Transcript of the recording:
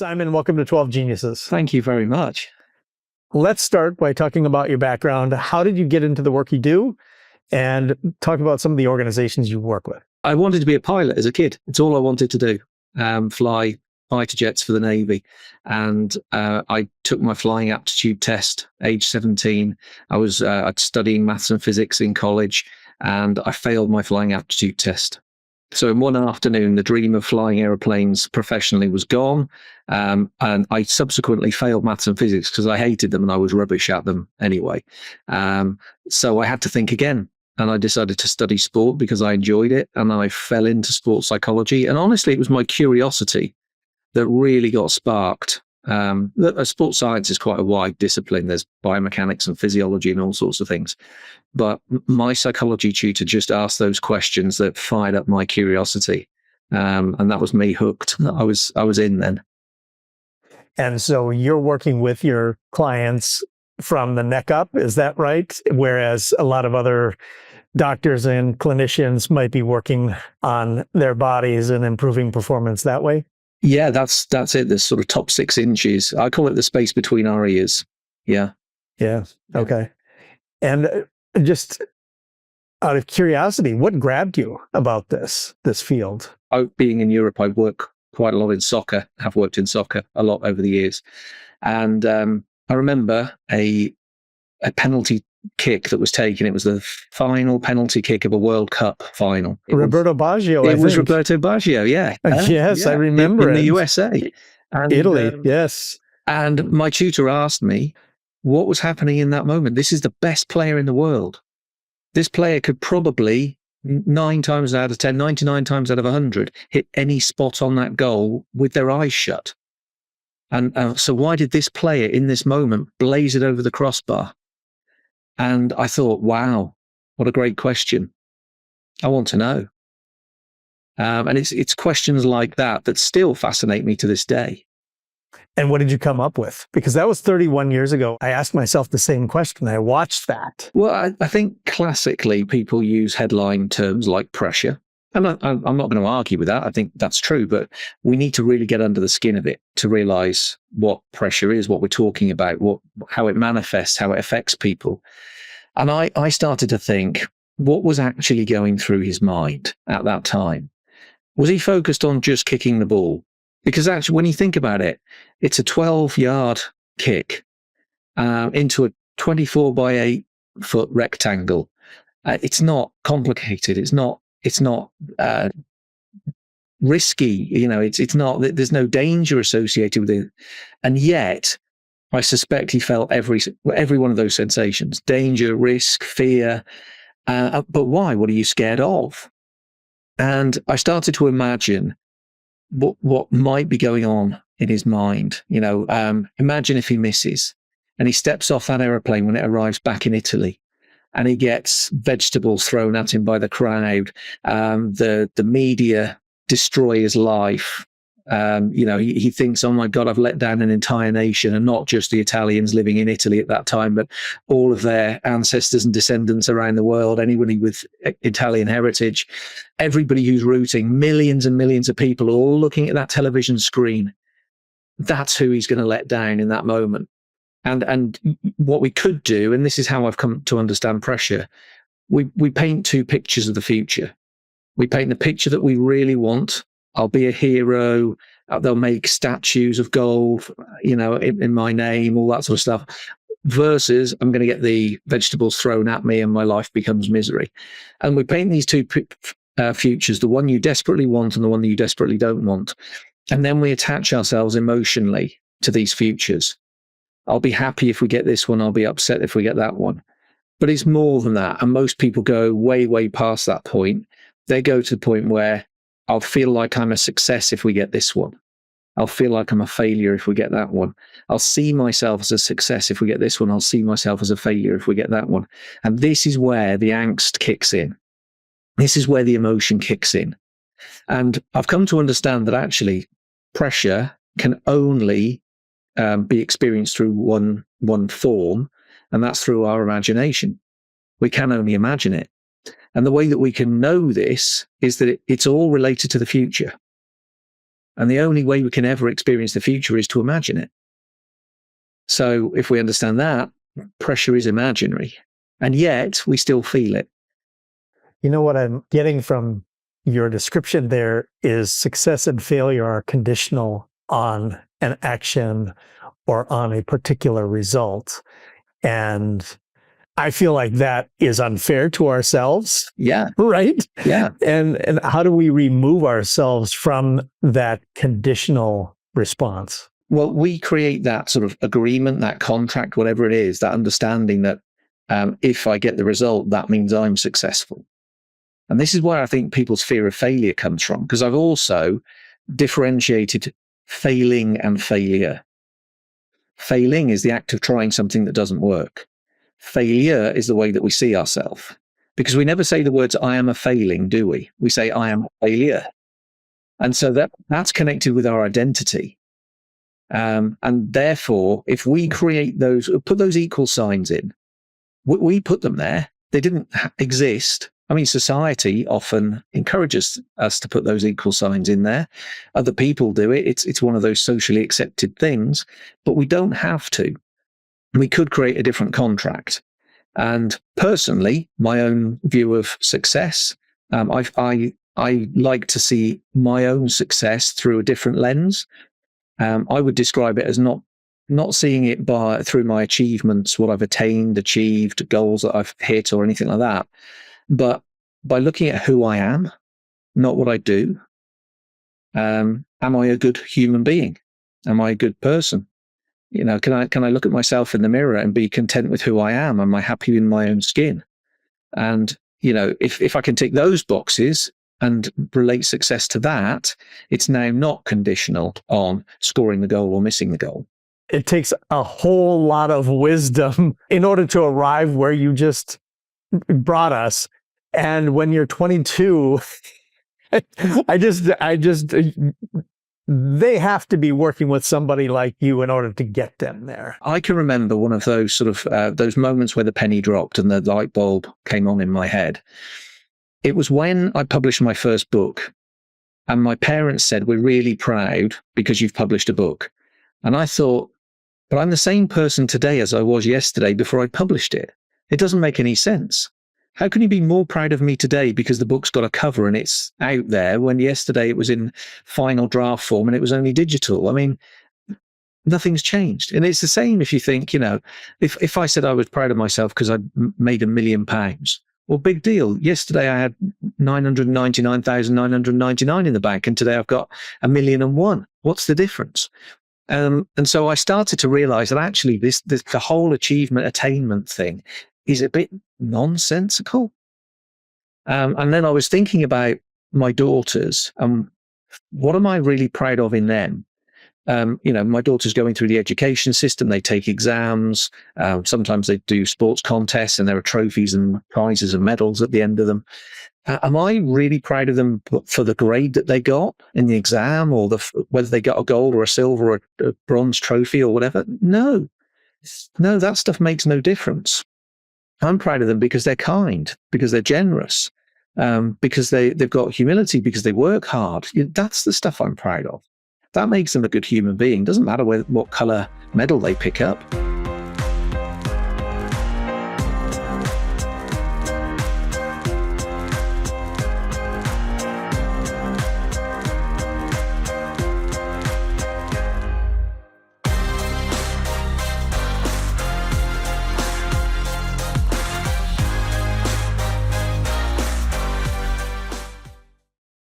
Simon, welcome to 12 Geniuses. Thank you very much. Let's start by talking about your background. How did you get into the work you do? And talk about some of the organizations you work with. I wanted to be a pilot as a kid. It's all I wanted to do, fly fighter jets for the Navy. And I took my flying aptitude test, age 17. I was studying maths and physics in college, and I failed my flying aptitude test. So in one afternoon, the dream of flying aeroplanes professionally was gone. And I subsequently failed maths and physics because I hated them and I was rubbish at them anyway. So I had to think again. And I decided to study sport because I enjoyed it. And I fell into sports psychology. And honestly, it was my curiosity that really got sparked. Sports science is quite a wide discipline. There's biomechanics and physiology and all sorts of things. But my psychology tutor just asked those questions that fired up my curiosity. And that was me hooked. I was in then. And so you're working with your clients from the neck up, is that right? Whereas a lot of other doctors and clinicians might be working on their bodies and improving performance that way? Yeah, that's it. The sort of top 6 inches. I call it the space between our ears. Yeah. Yeah. Okay. And just out of curiosity, what grabbed you about this field? Being in Europe, I work quite a lot in soccer, have worked in soccer a lot over the years. And I remember a penalty kick that was taken. It was the final penalty kick of a World Cup final. Roberto Baggio, It was Roberto Baggio, yeah. Yes, yeah. I remember in it. the USA. And, Italy, yes. And my tutor asked me what was happening in that moment. This is the best player in the world. This player could probably 9 times out of 10, 99 times out of 100, hit any spot on that goal with their eyes shut. And so why did this player in this moment blaze it over the crossbar? And I thought, wow, what a great question. I want to know. And it's questions like that still fascinate me to this day. And what did you come up with? Because that was 31 years ago. I asked myself the same question. I watched that. Well, I think classically people use headline terms like pressure. And I'm not going to argue with that. I think that's true. But we need to really get under the skin of it to realize what pressure is, what we're talking about, how it manifests, how it affects people. And I started to think, what was actually going through his mind at that time? Was he focused on just kicking the ball? Because actually, when you think about it, it's a 12-yard kick into a 24 by 8 foot rectangle. It's not complicated. It's not risky. It's not. There's no danger associated with it. And yet, I suspect he felt every one of those sensations: danger, risk, fear. But why? What are you scared of? And I started to imagine what might be going on in his mind. Imagine if he misses and he steps off that aeroplane when it arrives back in Italy and he gets vegetables thrown at him by the crowd. The media destroy his life. He thinks, oh my God, I've let down an entire nation, and not just the Italians living in Italy at that time, but all of their ancestors and descendants around the world, anybody with Italian heritage, everybody who's rooting, millions and millions of people all looking at that television screen. That's who he's going to let down in that moment. And what we could do, and this is how I've come to understand pressure, we paint 2 pictures of the future. We paint the picture that we really want. I'll be a hero. They'll make statues of gold, in my name, all that sort of stuff. Versus, I'm going to get the vegetables thrown at me and my life becomes misery. And we paint these 2 futures, the one you desperately want and the one that you desperately don't want. And then we attach ourselves emotionally to these futures. I'll be happy if we get this one. I'll be upset if we get that one. But it's more than that. And most people go way, way past that point. They go to the point where I'll feel like I'm a success if we get this one. I'll feel like I'm a failure if we get that one. I'll see myself as a success if we get this one. I'll see myself as a failure if we get that one. And this is where the angst kicks in. This is where the emotion kicks in. And I've come to understand that actually pressure can only be experienced through one form, and that's through our imagination. We can only imagine it. And the way that we can know this is that it's all related to the future. And the only way we can ever experience the future is to imagine it. So if we understand that, pressure is imaginary, and yet we still feel it. You know what I'm getting from your description there is success and failure are conditional on an action or on a particular result. And I feel like that is unfair to ourselves. Yeah. Right? Yeah. And how do we remove ourselves from that conditional response? Well, we create that sort of agreement, that contract, whatever it is, that understanding that if I get the result, that means I'm successful. And this is where I think people's fear of failure comes from, because I've also differentiated failing and failure. Failing is the act of trying something that doesn't work. Failure is the way that we see ourselves, because we never say the words, I am a failing, do we? We say, I am a failure. And so that's connected with our identity. And therefore, if we create those, put those equal signs in, we put them there. They didn't exist. I mean, society often encourages us to put those equal signs in there. Other people do it. It's one of those socially accepted things, but we don't have to. We could create a different contract. And personally, my own view of success, I like to see my own success through a different lens. I would describe it as not seeing it through my achievements, what I've attained, achieved, goals that I've hit or anything like that, but by looking at who I am, not what I do. Am I a good human being? Am I a good person? You know, can I look at myself in the mirror and be content with who I am? Am I happy in my own skin? And, you know, if I can tick those boxes and relate success to that, it's now not conditional on scoring the goal or missing the goal. It takes a whole lot of wisdom in order to arrive where you just brought us. And when you're 22, they have to be working with somebody like you in order to get them there. I can remember one of those sort of those moments where the penny dropped and the light bulb came on in my head. It was when I published my first book, and my parents said, "We're really proud because you've published a book." And I thought, but I'm the same person today as I was yesterday before I published it. It doesn't make any sense. How can you be more proud of me today because the book's got a cover and it's out there, when yesterday it was in final draft form and it was only digital? I mean, nothing's changed. And it's the same if you think, you know, if I said I was proud of myself because I made £1 million, well, big deal. Yesterday I had 999,999 in the bank, and today I've got 1,000,001. What's the difference? And so I started to realize that actually the whole achievement attainment thing is a bit nonsensical. And then I was thinking about my daughters and what am I really proud of in them? You know, my daughter's going through the education system. They take exams. Sometimes they do sports contests and there are trophies and prizes and medals at the end of them. Am I really proud of them for the grade that they got in the exam, or whether they got a gold or a silver or a bronze trophy or whatever? No, that stuff makes no difference. I'm proud of them because they're kind, because they're generous, because they've got humility, because they work hard. That's the stuff I'm proud of. That makes them a good human being. Doesn't matter what color medal they pick up.